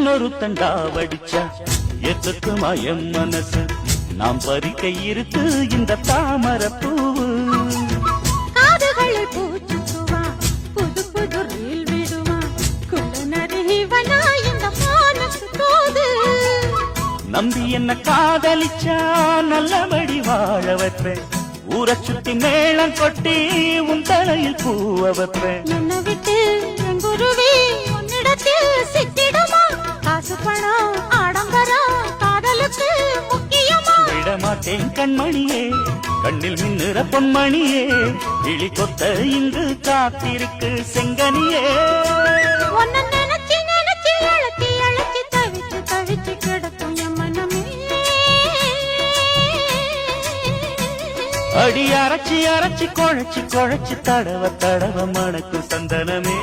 இன்னொரு தண்டா வடிச்சா எத்துக்குமா என் மனசு நாம் பறிக்க இருக்கு இந்த தாமரை பூவு காதுகளில் பூச்சுக்குவா புது புது ரீல் விடுவா குள்ள நரிவனா இந்த மானத்து தோது நம்பி என்ன காதலிச்சா நல்லபடி வாழ வைப்பேன் ஊரை சுத்தி மேளம் கொட்டி உன் தலையில் பூவ வைப்பேன் என்னை விட்டு என் குருவி உன்னிடத்தில் சிக்கிடுமா காசு பணம் ஆடம்பரம் காதலுக்கு முக்கியமா விடமாட்டேன் கண்மணியே கண்ணில் மின்னுற பொன்மணியே இழி கொத்த இங்கு காத்திருக்கு செங்கனியே உன்னை நினைச்சு நினைச்சு அழைச்சி அழைச்சி தவிச்சு தவிச்சு கிடக்கும் என் மனமே அடி அரைச்சி அரைச்சி குழைச்சி குழைச்சி தடவ தடவ மணக்கு சந்தனமே